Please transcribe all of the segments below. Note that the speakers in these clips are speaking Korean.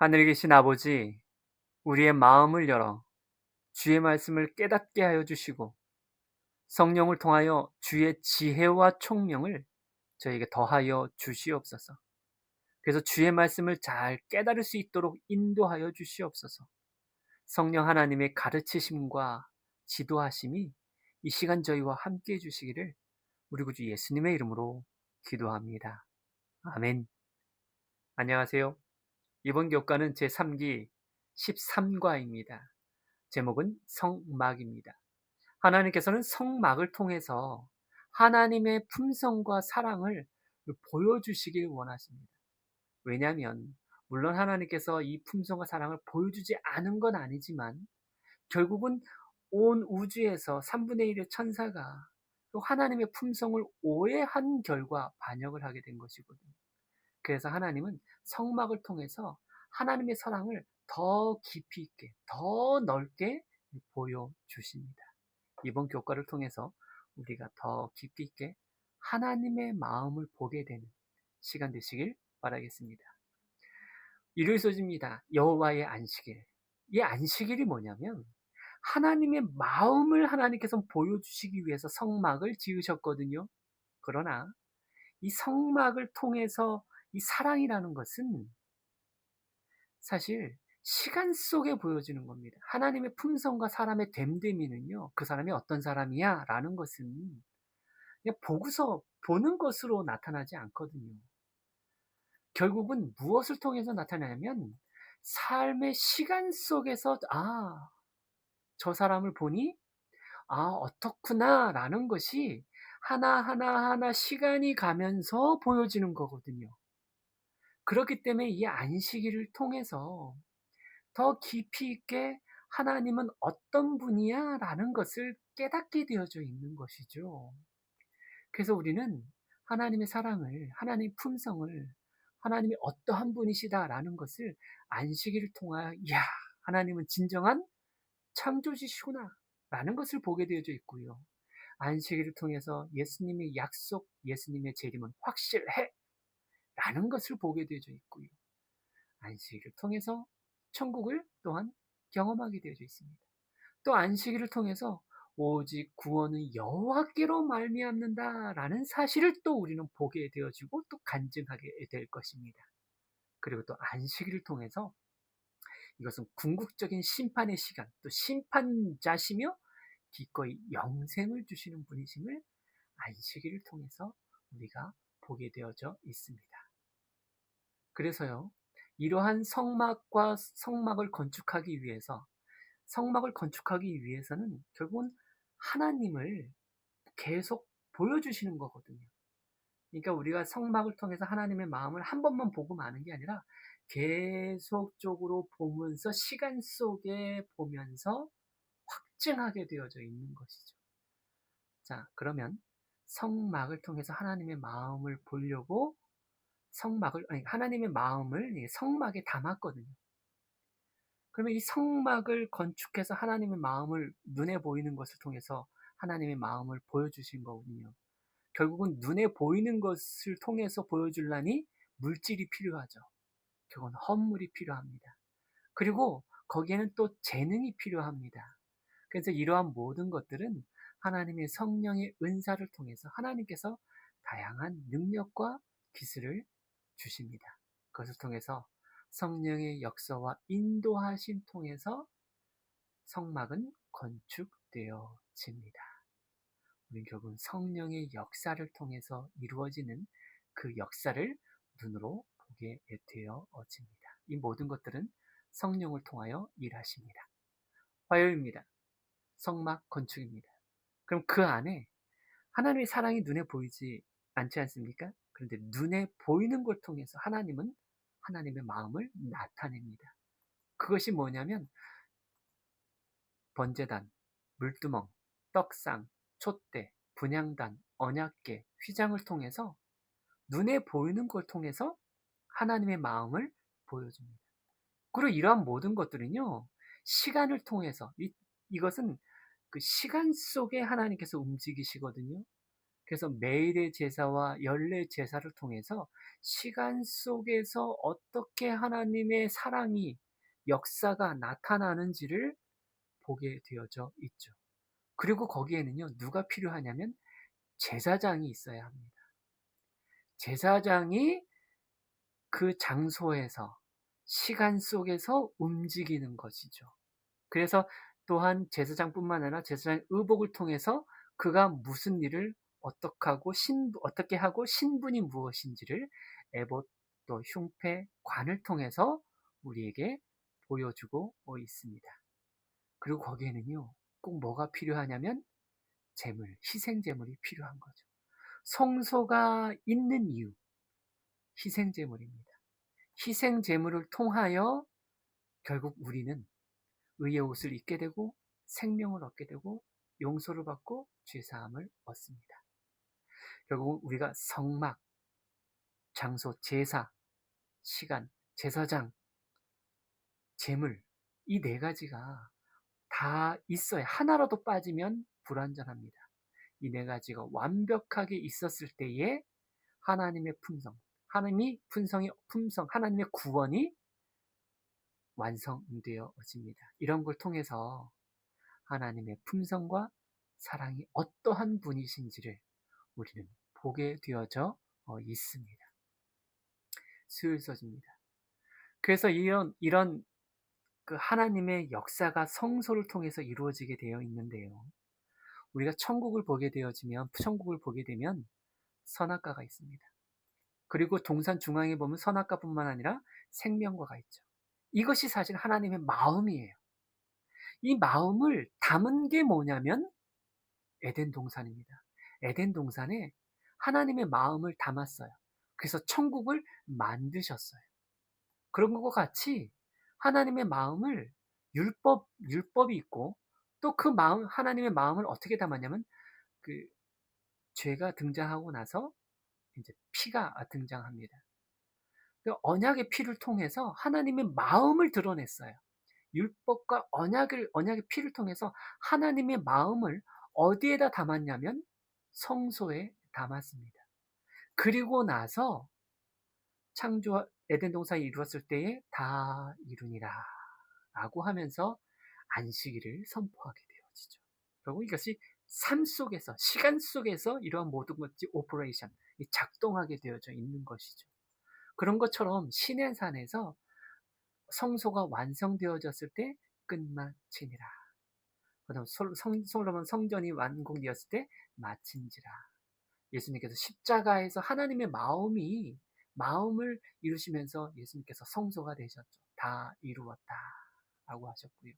하늘에 계신 아버지, 우리의 마음을 열어 주의 말씀을 깨닫게 하여 주시고 성령을 통하여 주의 지혜와 총명을 저에게 더하여 주시옵소서. 그래서 주의 말씀을 잘 깨달을 수 있도록 인도하여 주시옵소서. 성령 하나님의 가르치심과 지도하심이 이 시간 저희와 함께해 주시기를 우리 구주 예수님의 이름으로 기도합니다. 아멘. 안녕하세요. 이번 교과는 제3기 13과입니다. 제목은 성막입니다. 하나님께서는 성막을 통해서 하나님의 품성과 사랑을 보여주시길 원하십니다. 왜냐하면 물론 하나님께서 이 품성과 사랑을 보여주지 않은 건 아니지만 결국은 온 우주에서 3분의 1의 천사가 하나님의 품성을 오해한 결과 반역을 하게 된 것이거든요. 그래서 하나님은 성막을 통해서 하나님의 사랑을 더 깊이 있게, 더 넓게 보여주십니다. 이번 교과를 통해서 우리가 더 깊이 있게 하나님의 마음을 보게 되는 시간 되시길 바라겠습니다. 일요일 소식입니다. 여호와의 안식일. 이 안식일이 뭐냐면 하나님의 마음을 하나님께서 보여주시기 위해서 성막을 지으셨거든요. 그러나 이 성막을 통해서 이 사랑이라는 것은 사실 시간 속에 보여지는 겁니다. 하나님의 품성과 사람의 됨됨이는요, 그 사람이 어떤 사람이야? 라는 것은 그냥 보고서 보는 것으로 나타나지 않거든요. 결국은 무엇을 통해서 나타나냐면 삶의 시간 속에서 저 사람을 보니 어떻구나 라는 것이 하나하나 시간이 가면서 보여지는 거거든요. 그렇기 때문에 이 안식일을 통해서 더 깊이 있게 하나님은 어떤 분이야 라는 것을 깨닫게 되어져 있는 것이죠. 그래서 우리는 하나님의 사랑을, 하나님의 품성을, 하나님이 어떠한 분이시다라는 것을 안식일을 통하여 하나님은 진정한 창조주시구나 라는 것을 보게 되어져 있고요. 안식일을 통해서 예수님의 약속, 예수님의 재림은 확실해 라는 것을 보게 되어져 있고요. 안식일을 통해서 천국을 또한 경험하게 되어져 있습니다. 또 안식일을 통해서 오직 구원은 여호와께로 말미암는다라는 사실을 또 우리는 보게 되어지고 또 간증하게 될 것입니다. 그리고 또 안식일을 통해서 이것은 궁극적인 심판의 시간, 또 심판자시며 기꺼이 영생을 주시는 분이심을 안식일을 통해서 우리가 보게 되어져 있습니다. 그래서요, 이러한 성막을 건축하기 위해서는 결국은 하나님을 계속 보여주시는 거거든요. 그러니까 우리가 성막을 통해서 하나님의 마음을 한 번만 보고 마는 게 아니라 계속적으로 보면서 시간 속에 보면서 확증하게 되어져 있는 것이죠. 자, 그러면 성막을 통해서 하나님의 마음을 보려고 하나님의 마음을 성막에 담았거든요. 그러면 이 성막을 건축해서 하나님의 마음을 눈에 보이는 것을 통해서 하나님의 마음을 보여주신 거거든요. 결국은 눈에 보이는 것을 통해서 보여주려니 물질이 필요하죠. 결국은 헌물이 필요합니다. 그리고 거기에는 또 재능이 필요합니다. 그래서 이러한 모든 것들은 하나님의 성령의 은사를 통해서 하나님께서 다양한 능력과 기술을 주십니다. 그것을 통해서 성령의 역사와 인도하심 통해서 성막은 건축되어집니다. 우리는 결국은 성령의 역사를 통해서 이루어지는 그 역사를 눈으로 보게 되어집니다. 이 모든 것들은 성령을 통하여 일하십니다. 화요일입니다. 성막 건축입니다. 그럼 그 안에 하나님의 사랑이 눈에 보이지 않지 않습니까? 그런데 눈에 보이는 걸 통해서 하나님은 하나님의 마음을 나타냅니다. 그것이 뭐냐면 번제단, 물두멍, 떡상, 촛대, 분향단, 언약궤, 휘장을 통해서 눈에 보이는 걸 통해서 하나님의 마음을 보여줍니다. 그리고 이러한 모든 것들은요, 시간을 통해서 이것은 그 시간 속에 하나님께서 움직이시거든요. 그래서 매일의 제사와 연례 제사를 통해서 시간 속에서 어떻게 하나님의 사랑이 역사가 나타나는지를 보게 되어져 있죠. 그리고 거기에는요, 누가 필요하냐면 제사장이 있어야 합니다. 제사장이 그 장소에서 시간 속에서 움직이는 것이죠. 그래서 또한 제사장뿐만 아니라 제사장의 의복을 통해서 그가 무슨 일을 어떻게 하고 신분이 무엇인지를 에봇 또 흉패 관을 통해서 우리에게 보여주고 있습니다. 그리고 거기에는요, 꼭 뭐가 필요하냐면 희생 제물이 필요한 거죠. 성소가 있는 이유, 희생 제물입니다. 희생 제물을 통하여 결국 우리는 의의 옷을 입게 되고 생명을 얻게 되고 용서를 받고 죄사함을 얻습니다. 결국 우리가 성막, 장소, 제사, 시간, 제사장, 제물 이 네 가지가 다 있어야 하나라도 빠지면 불완전합니다. 이 네 가지가 완벽하게 있었을 때에 하나님의 품성, 하나님의 구원이 완성되어집니다. 이런 걸 통해서 하나님의 품성과 사랑이 어떠한 분이신지를 우리는 보게 되어져 있습니다. 수요일 서집니다. 그래서 이런 그 하나님의 역사가 성소를 통해서 이루어지게 되어 있는데요. 우리가 천국을 보게 되면 선악과가 있습니다. 그리고 동산 중앙에 보면 선악과뿐만 아니라 생명과가 있죠. 이것이 사실 하나님의 마음이에요. 이 마음을 담은 게 뭐냐면 에덴 동산입니다. 에덴 동산에 하나님의 마음을 담았어요. 그래서 천국을 만드셨어요. 그런 것과 같이 하나님의 마음을 율법이 있고 또 그 마음, 하나님의 마음을 어떻게 담았냐면 그 죄가 등장하고 나서 이제 피가 등장합니다. 그 언약의 피를 통해서 하나님의 마음을 드러냈어요. 율법과 언약의 피를 통해서 하나님의 마음을 어디에다 담았냐면 성소에 담았습니다. 그리고 나서 에덴 동산이 이루었을 때에 다 이루니라 라고 하면서 안식일을 선포하게 되어지죠. 그리고 이것이 삶 속에서, 시간 속에서 이러한 모든 것이 작동하게 되어져 있는 것이죠. 그런 것처럼 시내산에서 성소가 완성되어졌을 때 끝마치니라. 그다음 솔로몬 성전이 완공되었을 때 마친지라. 예수님께서 십자가에서 하나님의 마음을 이루시면서 예수님께서 성소가 되셨죠. 다 이루었다 라고 하셨고요.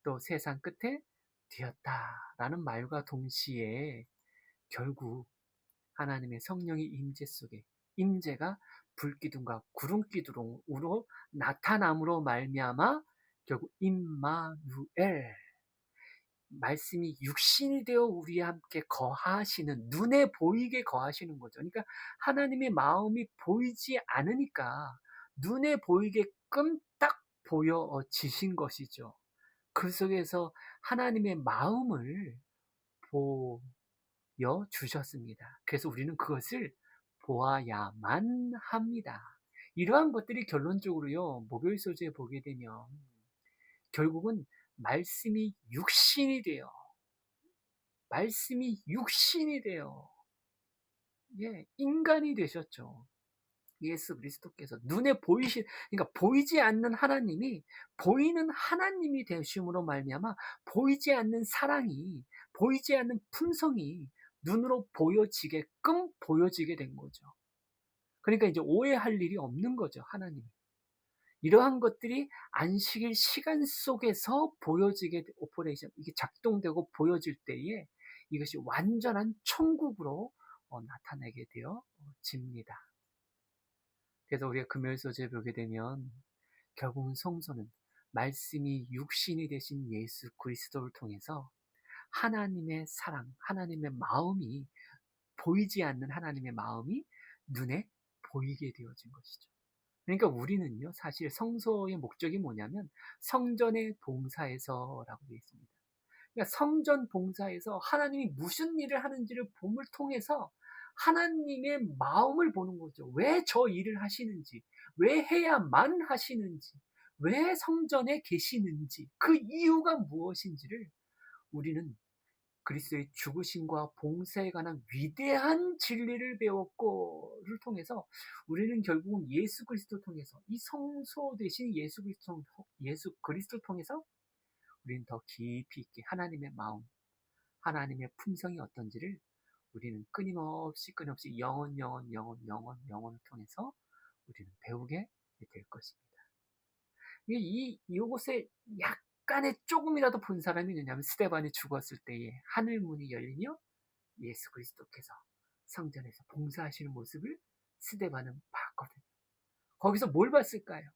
또 세상 끝에 되었다 라는 말과 동시에 결국 하나님의 성령의 임재가 불기둥과 구름기둥으로 나타남으로 말미암아 결국 임마누엘 말씀이 육신이 되어 우리와 함께 거하시는 눈에 보이게 거하시는 거죠. 그러니까 하나님의 마음이 보이지 않으니까 눈에 보이게끔 딱 보여지신 것이죠. 그 속에서 하나님의 마음을 보여주셨습니다. 그래서 우리는 그것을 보아야만 합니다. 이러한 것들이 결론적으로요, 목요일 소재에 보게 되면 결국은 말씀이 육신이 돼요. 인간이 되셨죠. 예수 그리스도께서 그러니까 보이지 않는 하나님이 보이는 하나님이 되심으로 말미암아 보이지 않는 사랑이, 보이지 않는 품성이 눈으로 보여지게 된 거죠. 그러니까 이제 오해할 일이 없는 거죠, 하나님. 이러한 것들이 안식일 시간 속에서 이게 작동되고 보여질 때에 이것이 완전한 천국으로 나타나게 되어집니다. 그래서 우리가 금요일 소재에 보게 되면 결국은 성소는 말씀이 육신이 되신 예수 그리스도를 통해서 하나님의 사랑, 하나님의 마음이 보이지 않는 하나님의 마음이 눈에 보이게 되어진 것이죠. 그러니까 우리는요, 사실 성소의 목적이 뭐냐면 성전의 봉사에서라고 되어 있습니다. 그러니까 성전 봉사에서 하나님이 무슨 일을 하는지를 봄을 통해서 하나님의 마음을 보는 거죠. 왜 저 일을 하시는지, 왜 해야만 하시는지, 왜 성전에 계시는지, 그 이유가 무엇인지를 우리는 그리스도의 죽으심과 봉사에 관한 위대한 진리를 배웠고를 통해서 우리는 결국은 예수 그리스도 통해서 이 성소 되신 예수 그리스도 통해서 우리는 더 깊이 있게 하나님의 마음, 하나님의 품성이 어떤지를 우리는 끊임없이 영원을 통해서 우리는 배우게 될 것입니다. 이곳에 약간의 조금이라도 본 사람이 있느냐면 스데반이 죽었을 때에 하늘 문이 열리며 예수 그리스도께서 성전에서 봉사하시는 모습을 스데반은 봤거든요. 거기서 뭘 봤을까요?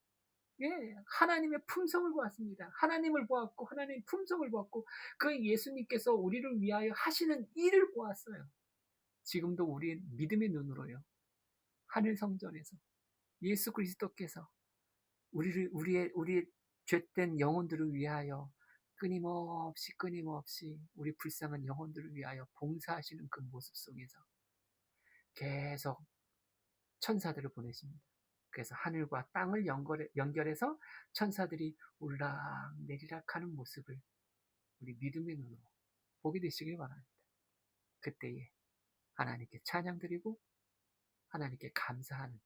예, 하나님의 품성을 보았습니다. 하나님을 보았고 하나님의 품성을 보았고 그 예수님께서 우리를 위하여 하시는 일을 보았어요. 지금도 우리 믿음의 눈으로요. 하늘 성전에서 예수 그리스도께서 우리의 죄된 영혼들을 위하여 끊임없이 우리 불쌍한 영혼들을 위하여 봉사하시는 그 모습 속에서 계속 천사들을 보내십니다. 그래서 하늘과 땅을 연결해서 천사들이 올락내리락 하는 모습을 우리 믿음의 눈으로 보게 되시길 바랍니다. 그때에 하나님께 찬양드리고 하나님께 감사하는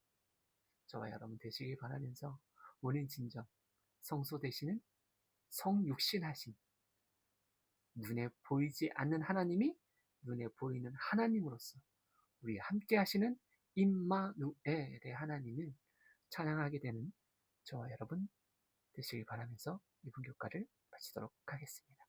저와 여러분 되시길 바라면서 오늘 진정 성소 되시는 성육신하신 눈에 보이지 않는 하나님이 눈에 보이는 하나님으로서 우리 함께 하시는 임마누엘의 하나님을 찬양하게 되는 저와 여러분 되시길 바라면서 이분 교과를 마치도록 하겠습니다.